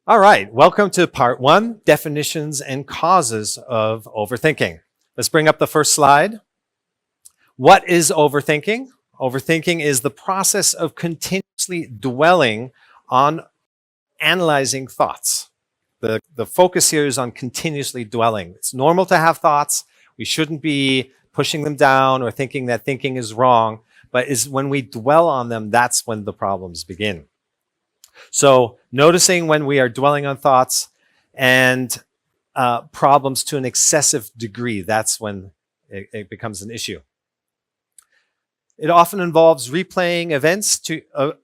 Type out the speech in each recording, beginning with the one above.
All right, welcome to part one, definitions and causes of overthinking. Let's bring up the first slide. What is overthinking? Overthinking is the process of continuously dwelling on analyzing thoughts. The focus here is on continuously dwelling. It's normal to have thoughts. We shouldn't be pushing them down or thinking that thinking is wrong, but is when we dwell on them, that's when the problems begin. So noticing when we are dwelling on thoughts and problems to an excessive degree, that's when it becomes an issue. It often involves replaying events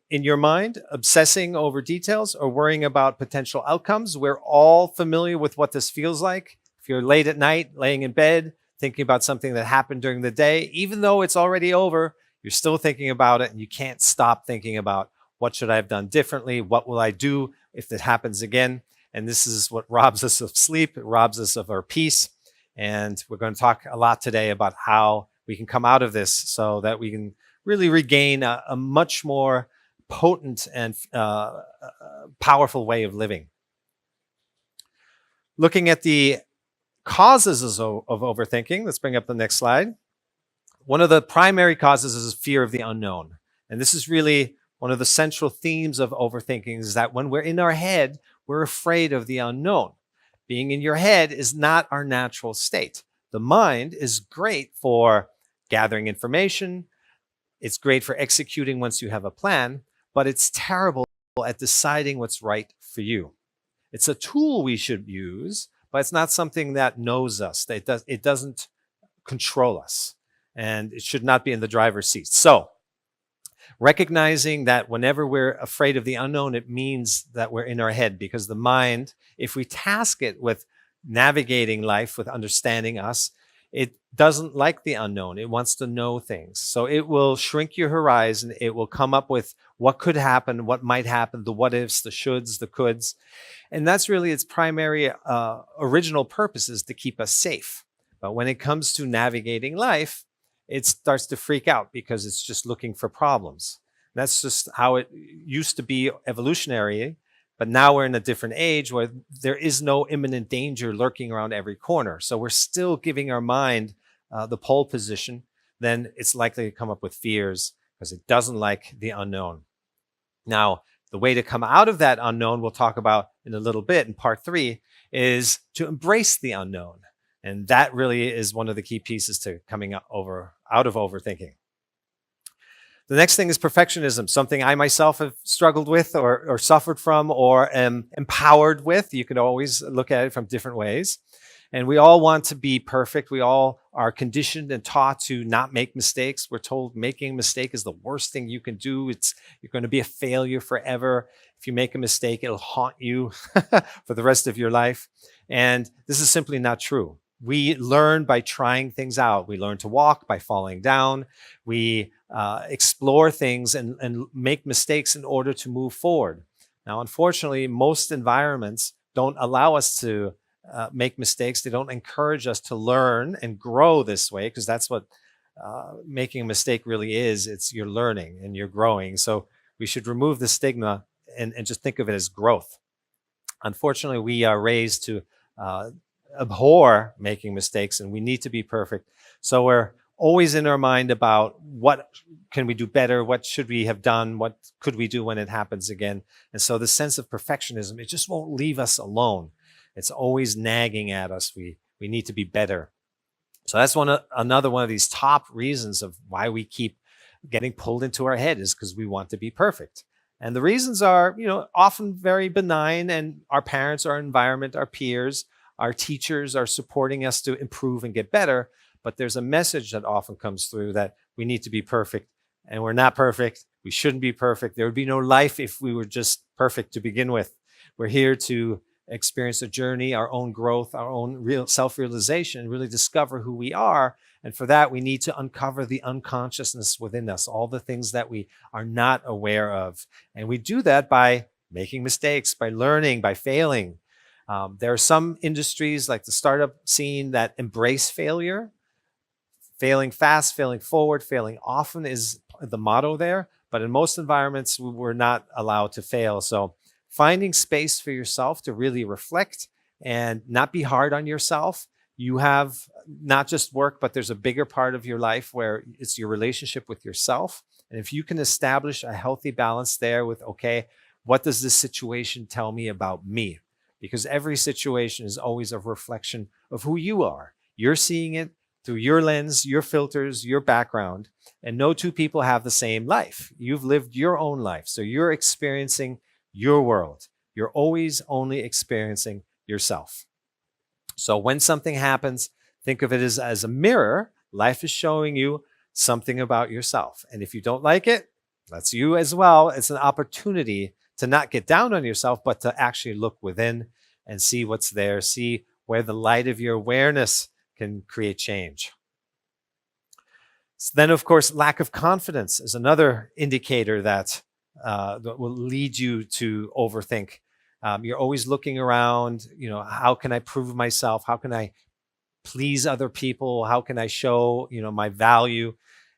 in your mind, obsessing over details, or worrying about potential outcomes. We're all familiar with what this feels like. If you're late at night, laying in bed, thinking about something that happened during the day, even though it's already over, you're still thinking about it, and you can't stop thinking about what should I have done differently? What will I do if it happens again? And this is what robs us of sleep. It robs us of our peace. And we're going to talk a lot today about how we can come out of this so that we can really regain a much more potent and powerful way of living. Looking at the causes of overthinking, let's bring up the next slide. One of the primary causes is fear of the unknown. And this is really one of the central themes of overthinking, is that when we're in our head, we're afraid of the unknown. Being in your head is not our natural state. The mind is great for gathering information. It's great for executing once you have a plan, but it's terrible at deciding what's right for you. It's a tool we should use, but it's not something that knows us. It doesn't control us, and it should not be in the driver's seat. So recognizing that whenever we're afraid of the unknown, it means that we're in our head, because the mind, if we task it with navigating life, with understanding us, it doesn't like the unknown. It wants to know things. So it will shrink your horizon. It will come up with what could happen, what might happen, the what ifs, the shoulds, the coulds. And that's really its primary original purpose, is to keep us safe. But when it comes to navigating life, it starts to freak out because it's just looking for problems. That's just how it used to be evolutionary. But now we're in a different age where there is no imminent danger lurking around every corner. So we're still giving our mind the pole position. Then it's likely to come up with fears because it doesn't like the unknown. Now, the way to come out of that unknown, we'll talk about in a little bit in part 3, is to embrace the unknown. And that really is one of the key pieces to coming out of overthinking. The next thing is perfectionism, something I myself have struggled with or suffered from or am empowered with. You can always look at it from different ways. And we all want to be perfect. We all are conditioned and taught to not make mistakes. We're told making a mistake is the worst thing you can do. You're going to be a failure forever. If you make a mistake, it'll haunt you for the rest of your life. And this is simply not true. We learn by trying things out. We learn to walk by falling down. We explore things and make mistakes in order to move forward. Now, unfortunately, most environments don't allow us to make mistakes. They don't encourage us to learn and grow this way, because that's what making a mistake really is. You're learning and you're growing. So we should remove the stigma and just think of it as growth. Unfortunately, we are raised to abhor making mistakes, and we need to be perfect. So we're always in our mind about what can we do better, what should we have done, what could we do when it happens again. And so the sense of perfectionism, it just won't leave us alone. It's always nagging at us. We need to be better. So that's another one of these top reasons of why we keep getting pulled into our head, is because we want to be perfect. And the reasons are, often very benign, and our parents, our environment, our peers, our teachers are supporting us to improve and get better. But there's a message that often comes through that we need to be perfect, and we're not perfect. We shouldn't be perfect. There would be no life if we were just perfect to begin with. We're here to experience a journey, our own growth, our own real self-realization, really discover who we are. And for that, we need to uncover the unconsciousness within us, all the things that we are not aware of. And we do that by making mistakes, by learning, by failing. There are some industries like the startup scene that embrace failure. Failing fast, failing forward, failing often is the motto there. But in most environments, we're not allowed to fail. So finding space for yourself to really reflect and not be hard on yourself. You have not just work, but there's a bigger part of your life where it's your relationship with yourself. And if you can establish a healthy balance there with, okay, what does this situation tell me about me? Because every situation is always a reflection of who you are. You're seeing it through your lens, your filters, your background, and no two people have the same life. You've lived your own life, so you're experiencing your world. You're always only experiencing yourself. So when something happens, think of it as a mirror. Life is showing you something about yourself. And if you don't like it, that's you as well. It's an opportunity to not get down on yourself, but to actually look within and see what's there, see where the light of your awareness can create change. So then, of course, lack of confidence is another indicator that will lead you to overthink. You're always looking around, how can I prove myself? How can I please other people? How can I show, my value?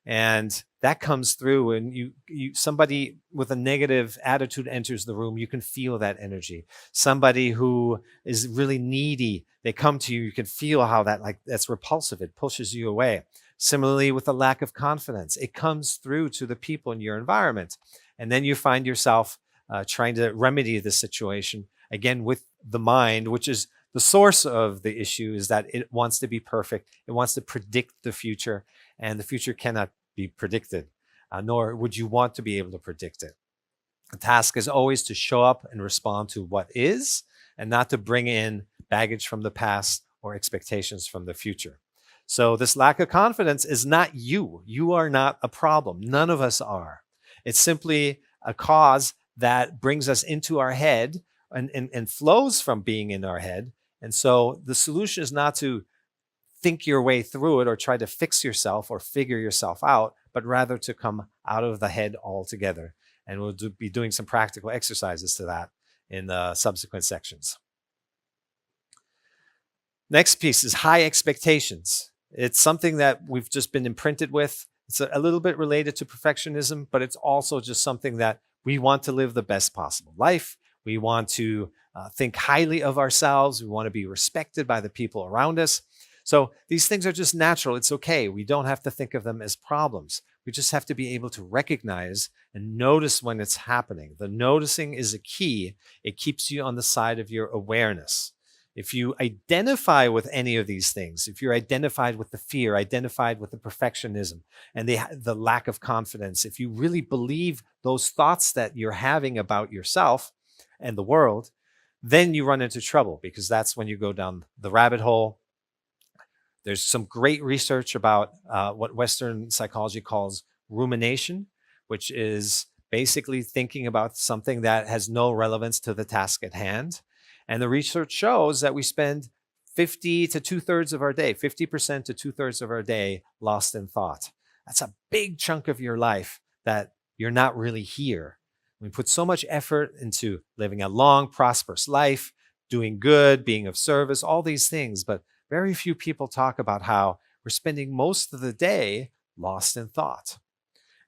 And that comes through when somebody with a negative attitude enters the room, you can feel that energy. Somebody who is really needy, they come to you, you can feel how that's repulsive. It pushes you away. Similarly, with a lack of confidence, it comes through to the people in your environment. And then you find yourself trying to remedy the situation, again, with the mind, which is the source of the issue, is that it wants to be perfect. It wants to predict the future, and the future cannot be predicted, nor would you want to be able to predict it. The task is always to show up and respond to what is, and not to bring in baggage from the past or expectations from the future. So this lack of confidence is not you. You are not a problem. None of us are. It's simply a cause that brings us into our head and flows from being in our head. And so the solution is not to think your way through it or try to fix yourself or figure yourself out, but rather to come out of the head altogether. And we'll be doing some practical exercises to that in the subsequent sections. Next piece is high expectations. It's something that we've just been imprinted with. It's a little bit related to perfectionism, but it's also just something that we want to live the best possible life. We want to think highly of ourselves. We want to be respected by the people around us. So these things are just natural. It's okay. We don't have to think of them as problems. We just have to be able to recognize and notice when it's happening. The noticing is a key. It keeps you on the side of your awareness. If you identify with any of these things, if you're identified with the fear, identified with the perfectionism and the lack of confidence, if you really believe those thoughts that you're having about yourself and the world, then you run into trouble, because that's when you go down the rabbit hole. There's some great research about what Western psychology calls rumination, which is basically thinking about something that has no relevance to the task at hand. And the research shows that we spend 50 to 2/3 of our day, 50% to 2/3 of our day lost in thought. That's a big chunk of your life that you're not really here. We put so much effort into living a long, prosperous life, doing good, being of service, all these things. But very few people talk about how we're spending most of the day lost in thought.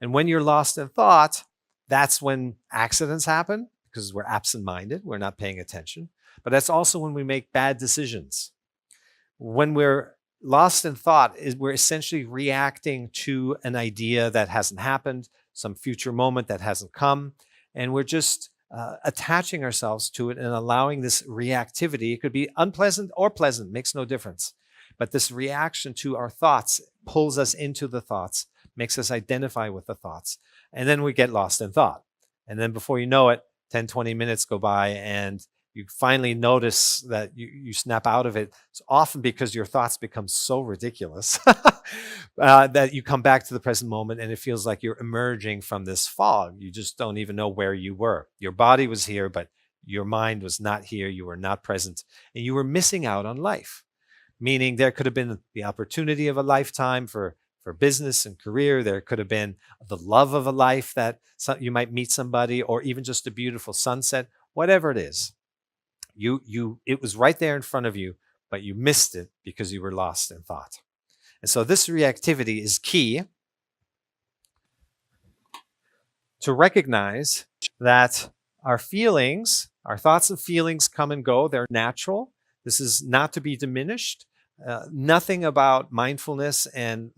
And when you're lost in thought, that's when accidents happen, because we're absent-minded, we're not paying attention. But that's also when we make bad decisions. When we're lost in thought, we're essentially reacting to an idea that hasn't happened, some future moment that hasn't come, and we're just attaching ourselves to it and allowing this reactivity. It could be unpleasant or pleasant, makes no difference. But this reaction to our thoughts pulls us into the thoughts, makes us identify with the thoughts, and then we get lost in thought. And then before you know it, 10, 20 minutes go by and you finally notice that you snap out of it. It's often because your thoughts become so ridiculous that you come back to the present moment and it feels like you're emerging from this fog. You just don't even know where you were. Your body was here, but your mind was not here. You were not present, and you were missing out on life. Meaning there could have been the opportunity of a lifetime for business and career. There could have been the love of a life that you might meet somebody, or even just a beautiful sunset, whatever it is. It was right there in front of you, but you missed it because you were lost in thought. And so this reactivity is key to recognize that our feelings Our thoughts and feelings come and go. They're natural. This is not to be diminished. Nothing about mindfulness and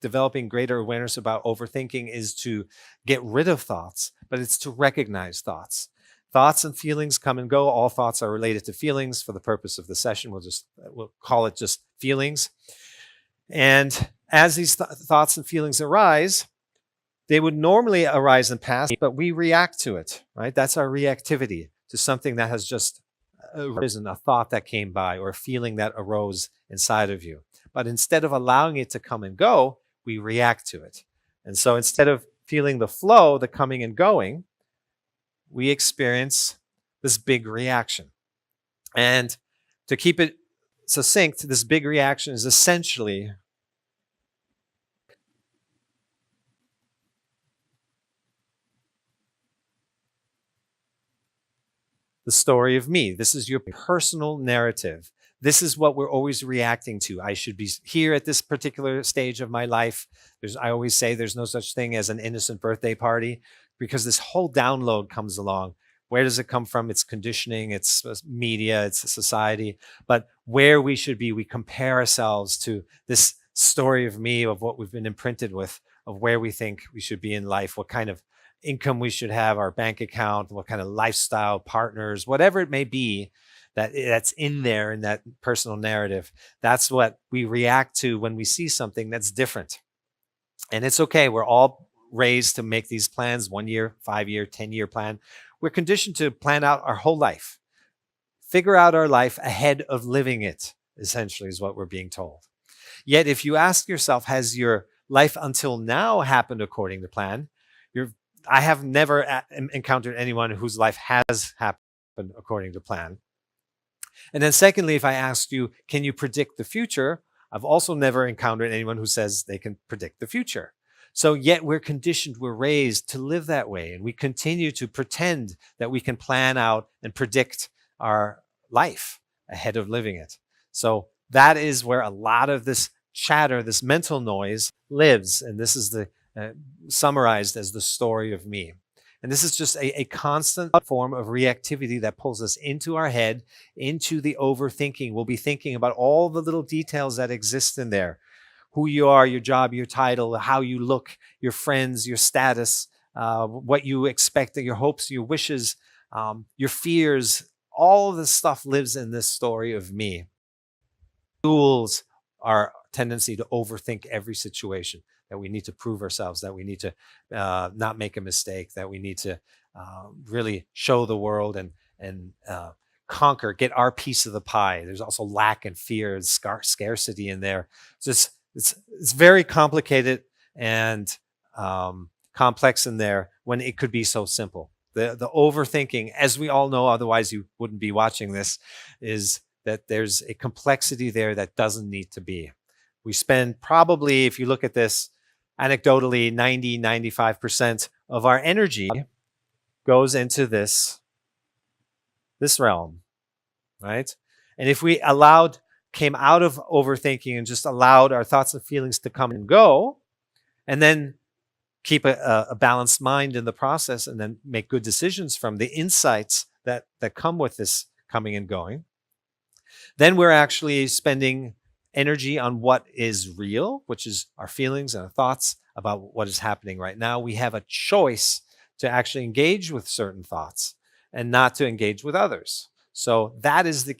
developing greater awareness about overthinking is to get rid of thoughts, but it's to recognize thoughts. Thoughts and feelings come and go. All thoughts are related to feelings. For the purpose of the session, we'll call it just feelings. And as these thoughts and feelings arise, they would normally arise in the past, but we react to it, right? That's our reactivity to something that has just arisen, a thought that came by or a feeling that arose inside of you. But instead of allowing it to come and go, we react to it. And so instead of feeling the flow, the coming and going, we experience this big reaction. And to keep it succinct, this big reaction is essentially the story of me. This is your personal narrative. This is what we're always reacting to. I should be here at this particular stage of my life. I always say there's no such thing as an innocent birthday party, because this whole download comes along. Where does it come from? It's conditioning, it's media, it's society. But where we should be, we compare ourselves to this story of me, of what we've been imprinted with, of where we think we should be in life, what kind of income we should have, our bank account, what kind of lifestyle, partners, whatever it may be that's in there in that personal narrative. That's what we react to when we see something that's different. And it's okay. We're all raised to make these plans, 1 year, 5 year, 10-year plan. We're conditioned to plan out our whole life, figure out our life ahead of living it, essentially is what we're being told. Yet if you ask yourself, has your life until now happened according to plan? I have never encountered anyone whose life has happened according to plan. And then secondly, if I asked you, can you predict the future? I've also never encountered anyone who says they can predict the future. So yet we're conditioned, we're raised to live that way. And we continue to pretend that we can plan out and predict our life ahead of living it. So that is where a lot of this chatter, this mental noise lives. And this is summarized as the story of me. And this is just a constant form of reactivity that pulls us into our head, into the overthinking. We'll be thinking about all the little details that exist in there. Who you are, your job, your title, how you look, your friends, your status, what you expect, your hopes, your wishes, your fears. All of this stuff lives in this story of me. Fuels our tendency to overthink every situation, that we need to prove ourselves, that we need to not make a mistake, that we need to really show the world and conquer, get our piece of the pie. There's also lack and fear and scarcity in there. It's very complicated and complex in there when it could be so simple. The overthinking, as we all know, otherwise you wouldn't be watching this, is that there's a complexity there that doesn't need to be. We spend probably, if you look at this, anecdotally, 95% of our energy goes into this realm, right? And if we came out of overthinking and just allowed our thoughts and feelings to come and go, and then keep a balanced mind in the process, and then make good decisions from the insights that come with this coming and going, then we're actually spending energy on what is real, which is our feelings and our thoughts about what is happening right now. We have a choice to actually engage with certain thoughts and not to engage with others. So that is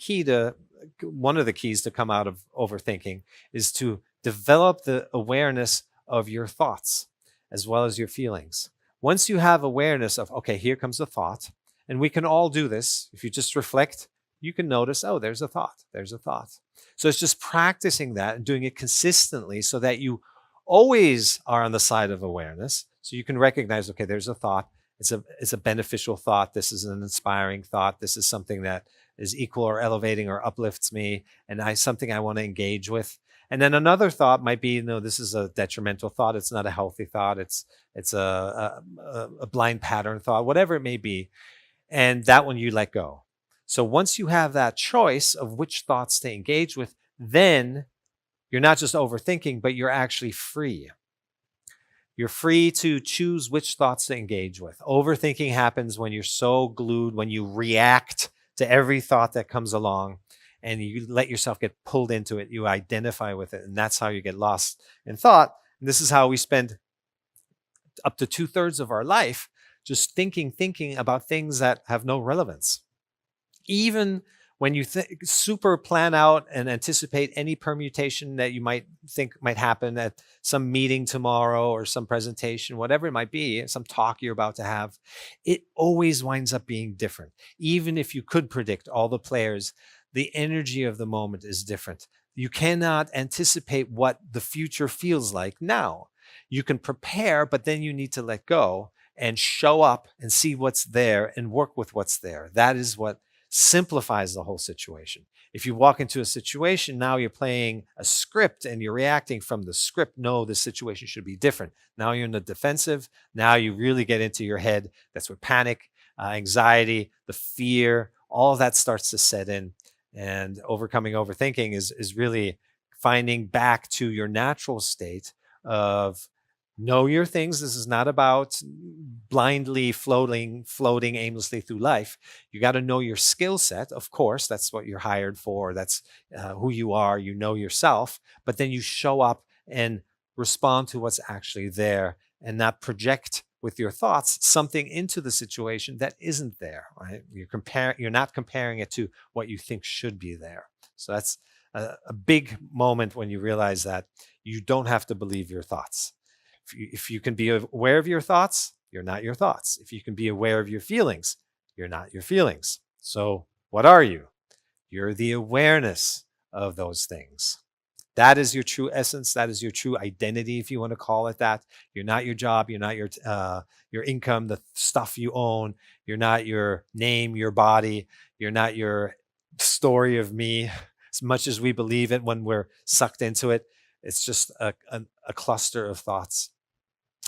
one of the keys to come out of overthinking, is to develop the awareness of your thoughts as well as your feelings. Once you have awareness of, okay, here comes a thought, and we can all do this. If you just reflect, you can notice, oh, there's a thought. So it's just practicing that and doing it consistently so that you always are on the side of awareness. So you can recognize, okay, there's a thought. It's a beneficial thought. This is an inspiring thought. This is something that is equal or elevating or uplifts me, and something I want to engage with. And then another thought might be, no, this is a detrimental thought. It's not a healthy thought. It's a blind pattern thought, whatever it may be. And that one you let go. So once you have that choice of which thoughts to engage with, then you're not just overthinking, but you're actually free. You're free to choose which thoughts to engage with. Overthinking happens when you're so glued, when you react to every thought that comes along and you let yourself get pulled into it. You identify with it, and that's how you get lost in thought. And this is how we spend up to 2/3 of our life just thinking about things that have no relevance. Even when you super plan out and anticipate any permutation that you might think might happen at some meeting tomorrow or some presentation, whatever it might be, some talk you're about to have, it always winds up being different. Even if you could predict all the players, the energy of the moment is different. You cannot anticipate what the future feels like now. You can prepare, but then you need to let go and show up and see what's there and work with what's there. That is what simplifies the whole situation. If you walk into a situation, now you're playing a script and you're reacting from the script. No, the situation should be different. Now you're in the defensive. Now you really get into your head. That's where panic, anxiety, the fear, all of that starts to set in. And overcoming overthinking is really finding back to your natural state of know your things. This is not about blindly floating aimlessly through life. You got to know your skill set. Of course, that's what you're hired for. That's who you are. You know yourself, but then you show up and respond to what's actually there and not project with your thoughts something into the situation that isn't there, right? You're not comparing it to what you think should be there. So that's a big moment when you realize that you don't have to believe your thoughts. If you can be aware of your thoughts, you're not your thoughts. If you can be aware of your feelings, you're not your feelings. So what are you? You're the awareness of those things. That is your true essence. That is your true identity, if you want to call it that. You're not your job. You're not your income, the stuff you own. You're not your name, your body. You're not your story of me. As much as we believe it when we're sucked into it, it's just a cluster of thoughts.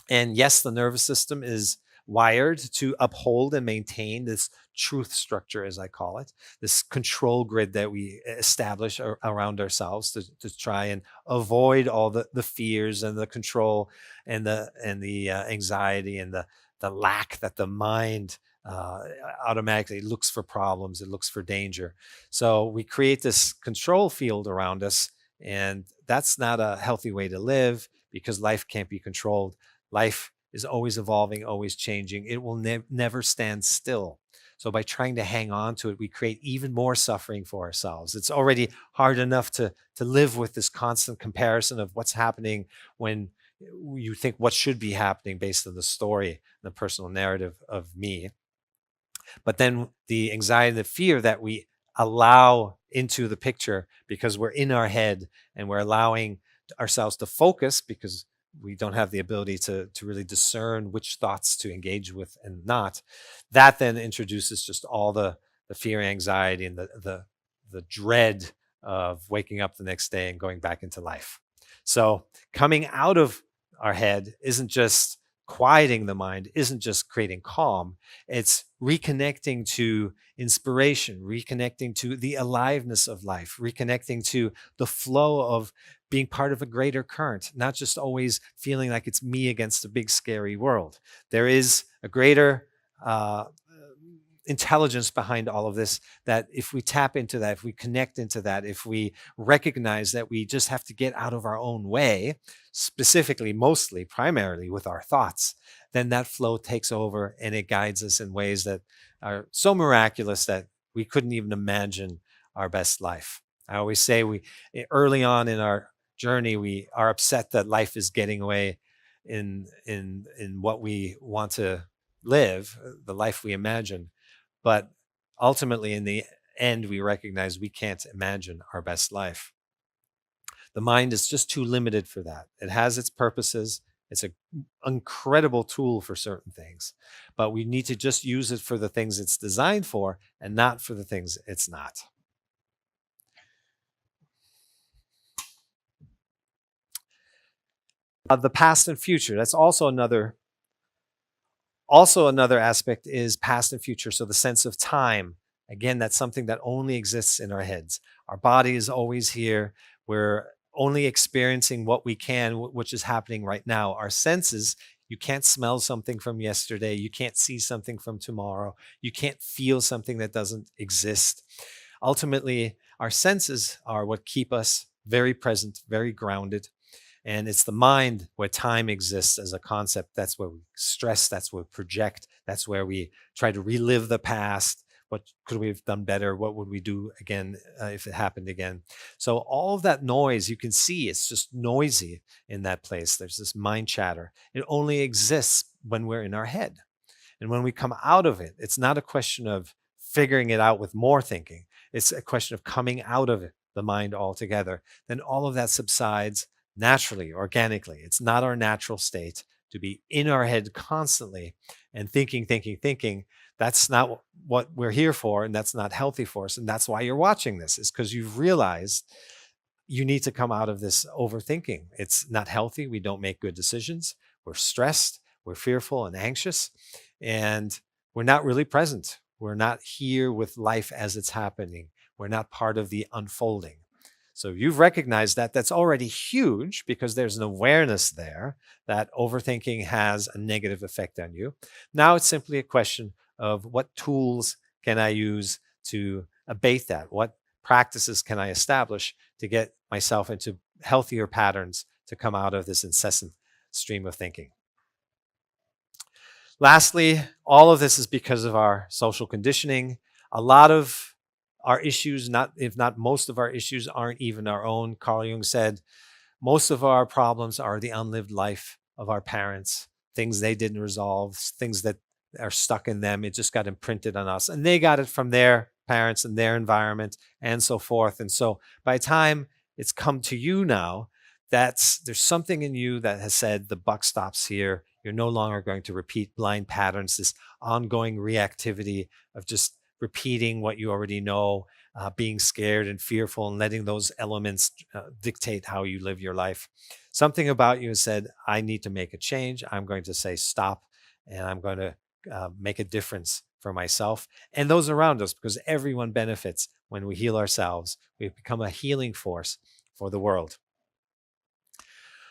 And yes, the nervous system is wired to uphold and maintain this truth structure, as I call it, this control grid that we establish around ourselves to try and avoid all the fears and the control and the anxiety and the lack that the mind automatically looks for problems. It looks for danger. So we create this control field around us, and that's not a healthy way to live because life can't be controlled. Life is always evolving, always changing. It will never stand still. So by trying to hang on to it, we create even more suffering for ourselves. It's already hard enough to live with this constant comparison of what's happening when you think what should be happening based on the story, the personal narrative of me. But then the anxiety, the fear that we allow into the picture because we're in our head and we're allowing ourselves to focus because we don't have the ability to really discern which thoughts to engage with and not. That then introduces just all the fear, anxiety, and the dread of waking up the next day and going back into life. So coming out of our head isn't just quieting the mind, isn't just creating calm. It's reconnecting to inspiration, reconnecting to the aliveness of life, reconnecting to the flow of being part of a greater current, not just always feeling like it's me against a big scary world. There is a greater intelligence behind all of this, that if we tap into that, if we connect into that, if we recognize that we just have to get out of our own way, specifically, mostly, primarily with our thoughts, then that flow takes over and it guides us in ways that are so miraculous that we couldn't even imagine our best life. I always say early on in our journey, we are upset that life is getting away in what we want to live, the life we imagine. But ultimately, in the end, we recognize we can't imagine our best life. The mind is just too limited for that. It has its purposes. It's an incredible tool for certain things, but we need to just use it for the things it's designed for and not for the things it's not. The past and future, that's also another aspect is past and future. So the sense of time, again, that's something that only exists in our heads. Our body is always here. We're only experiencing what we can, which is happening right now. Our senses, you can't smell something from yesterday. You can't see something from tomorrow. You can't feel something that doesn't exist. Ultimately, our senses are what keep us very present, very grounded. And it's the mind where time exists as a concept. That's where we stress, that's where we project, that's where we try to relive the past. What could we have done better? What would we do again if it happened again? So all of that noise, you can see it's just noisy in that place. There's this mind chatter. It only exists when we're in our head. And when we come out of it, it's not a question of figuring it out with more thinking. It's a question of coming out of it, the mind altogether. Then all of that subsides naturally, organically. It's not our natural state to be in our head constantly and thinking, thinking, thinking. That's not what we're here for, and that's not healthy for us. And that's why you're watching this, is because you've realized you need to come out of this overthinking. It's not healthy. We don't make good decisions. We're stressed, we're fearful and anxious, and we're not really present. We're not here with life as it's happening. We're not part of the unfolding. So you've recognized that. That's already huge, because there's an awareness there that overthinking has a negative effect on you. Now it's simply a question of what tools can I use to abate that? What practices can I establish to get myself into healthier patterns to come out of this incessant stream of thinking? Lastly, all of this is because of our social conditioning. A lot of our issues, if not most of our issues, aren't even our own. Carl Jung said, most of our problems are the unlived life of our parents, things they didn't resolve, things that are stuck in them. It just got imprinted on us. And they got it from their parents and their environment and so forth. And so by the time it's come to you now, there's something in you that has said the buck stops here. You're no longer going to repeat blind patterns, this ongoing reactivity of just repeating what you already know, being scared and fearful and letting those elements dictate how you live your life. Something about you has said, I need to make a change. I'm going to say stop, and I'm going to make a difference for myself and those around us, because everyone benefits when we heal ourselves. We become a healing force for the world.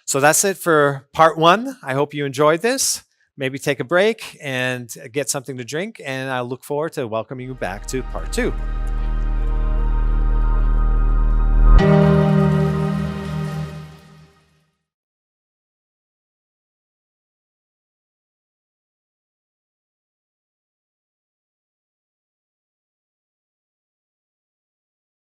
So that's it for part one. I hope you enjoyed this. Maybe take a break and get something to drink, and I look forward to welcoming you back to part two.